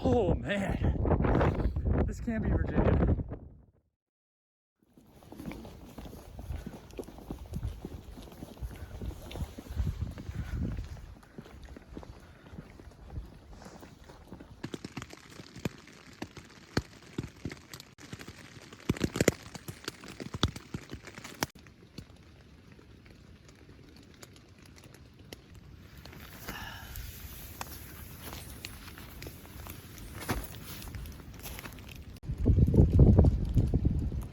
Oh man, this can't be Virginia.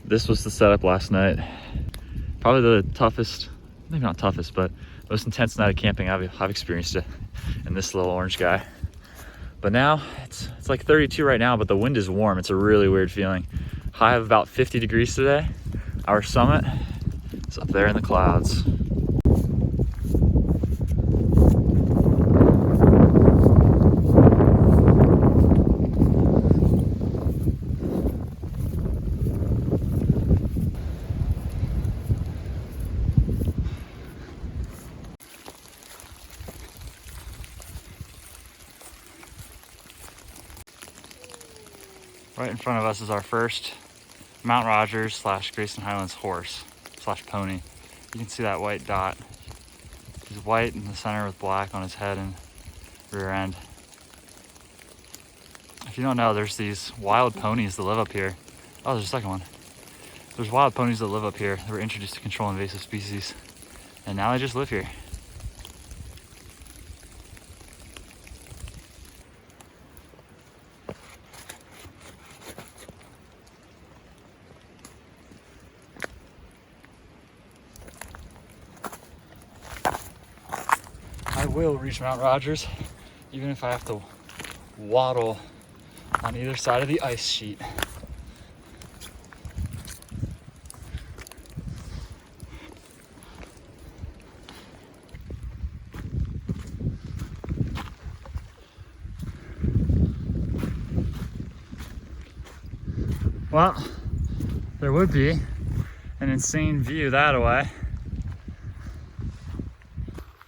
This was the setup last night. Probably the toughest, maybe not toughest, but most intense night of camping I've experienced it in this little orange guy. But now it's like 32 right now, but the wind is warm. It's a really weird feeling. High of about 50 degrees today. Our summit is up there in the clouds. Right in front of us is our first Mount Rogers / Grayson Highlands horse / pony. You can see that white dot. He's white in the center with black on his head and rear end. If you don't know, there's these wild ponies that live up here. Oh, there's a second one. There's wild ponies that live up here that were introduced to control invasive species, and now they just live here. I will reach Mount Rogers, even if I have to waddle on either side of the ice sheet. Well, there would be an insane view that way.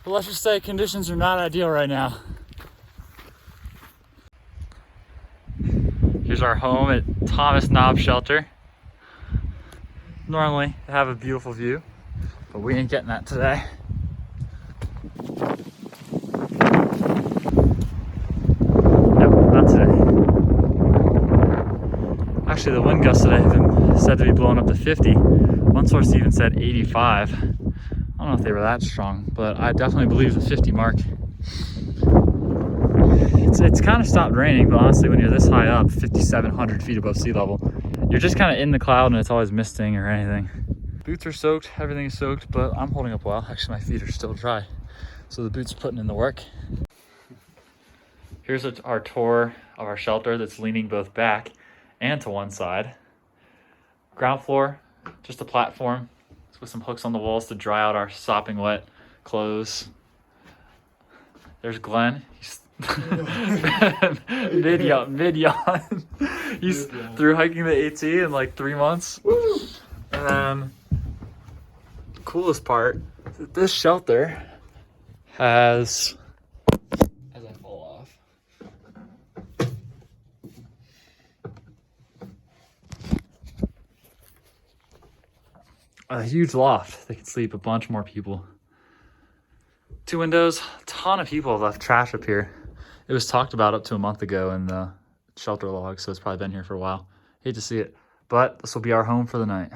But let's just say conditions are not ideal right now. Here's our home at Thomas Knob Shelter. Normally they have a beautiful view, but we ain't getting that today. Nope, not today. Actually, the wind gusts today have been said to be blowing up to 50. One source even said 85. I don't know if they were that strong, but I definitely believe the 50 mark. It's kind of stopped raining, but honestly, when you're this high up, 5,700 feet above sea level, you're just kind of in the cloud and it's always misting or anything. Boots are soaked, everything is soaked, but I'm holding up well. Actually, my feet are still dry, so the boots are putting in the work. Here's our tour of our shelter that's leaning both back and to one side. Ground floor, just a platform with some hooks on the walls to dry out our sopping wet clothes. There's Glenn. He's mid yawn. He's through hiking the AT in like 3 months. And then the coolest part is that this shelter has, as I fall off, a huge loft that can sleep a bunch more people. 2 windows. A ton of people have left trash up here. It was talked about up to a month ago in the shelter log, so it's probably been here for a while. Hate to see it, but this will be our home for the night.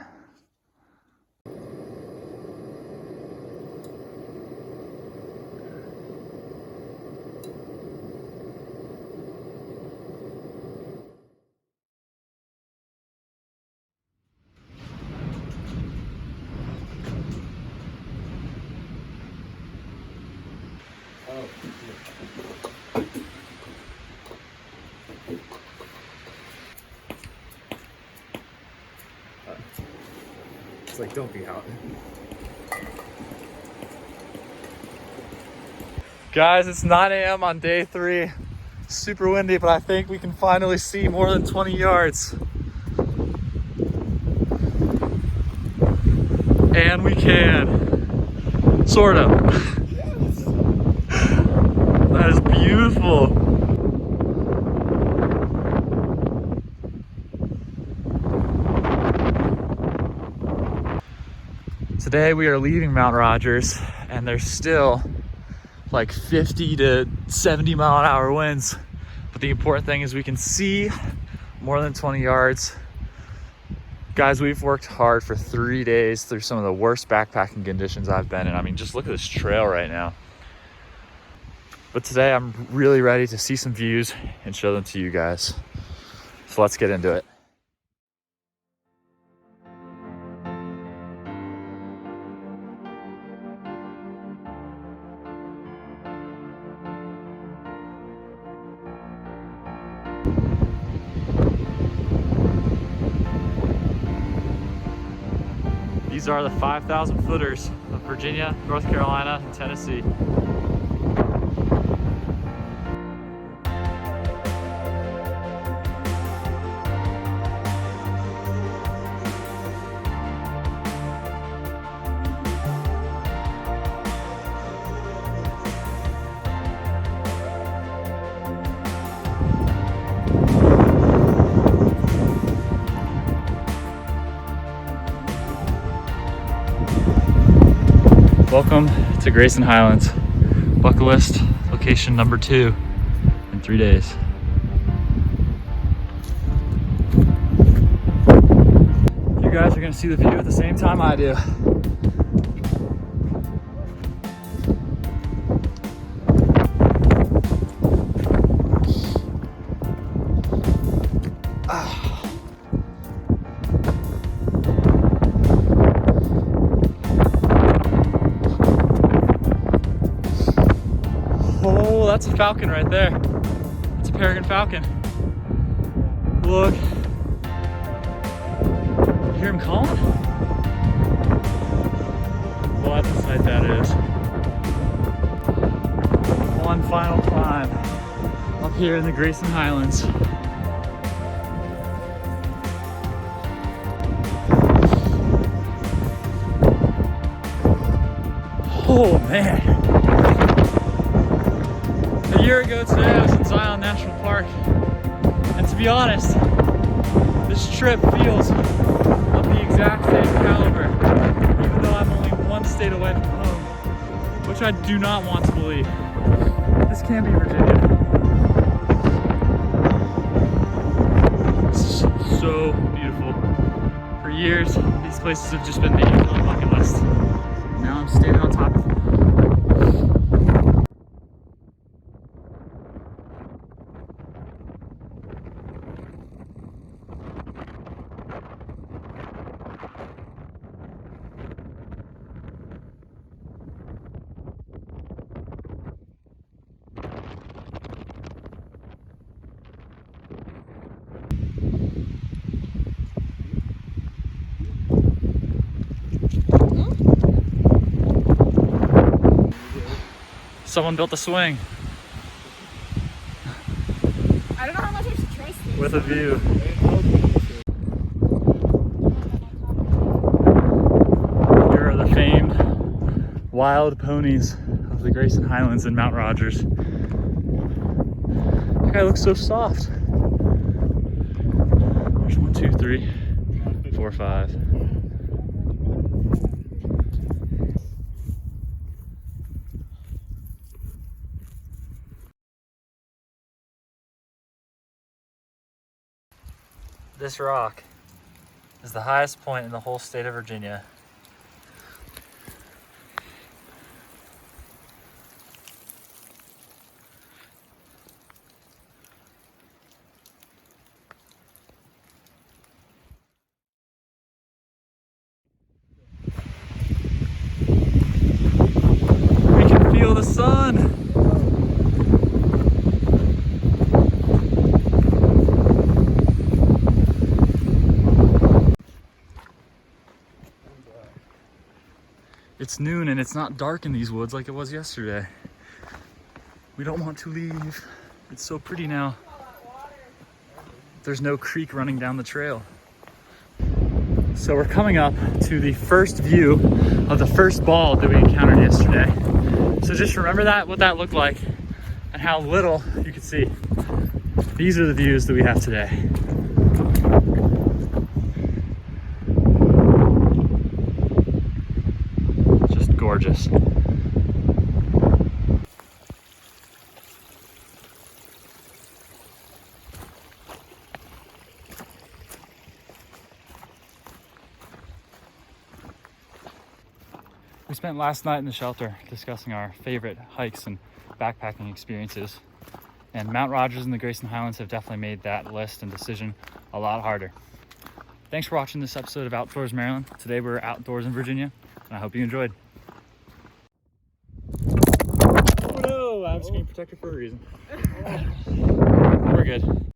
It's like, don't be out. Guys, it's 9 a.m. on day 3. Super windy, but I think we can finally see more than 20 yards. And we can. Sort of. Yes. That is beautiful. Today we are leaving Mount Rogers and there's still like 50 to 70 mile an hour winds. But the important thing is we can see more than 20 yards. Guys, we've worked hard for 3 days through some of the worst backpacking conditions I've been in. I mean, just look at this trail right now. But today I'm really ready to see some views and show them to you guys. So let's get into it. These are the 5,000 footers of Virginia, North Carolina, and Tennessee. Welcome to Grayson Highlands, bucket list location number 2 in 3 days. You guys are gonna see the view at the same time I do. Oh, that's a falcon right there. That's a peregrine falcon. Look. You hear him calling? What a sight that is. One final climb up here in the Grayson Highlands. Oh man. A year ago today, I was in Zion National Park, and to be honest, this trip feels of the exact same caliber, even though I'm only one state away from home, which I do not want to believe. This can be Virginia. It's so beautiful. For years, these places have just been named on the bucket list. Now I'm standing on top of them. Someone built a swing. I don't know how much I should trust this. With a view. Here are the famed wild ponies of the Grayson Highlands in Mount Rogers. That guy looks so soft. There's 1, 2, 3, 4, 5. This rock is the highest point in the whole state of Virginia. We can feel the sun. It's noon and it's not dark in these woods like it was yesterday. We don't want to leave. It's so pretty now. There's no creek running down the trail. So we're coming up to the first view of the first bald that we encountered yesterday. So just remember that, what that looked like and how little you could see. These are the views that we have today. gorgeous. We spent last night in the shelter discussing our favorite hikes and backpacking experiences, and Mount Rogers and the Grayson Highlands have definitely made that list and decision a lot harder. Thanks for watching this episode of Outdoors Maryland. Today we're outdoors in Virginia, and I hope you enjoyed. Oh no, I have a screen protector for a reason. We're good.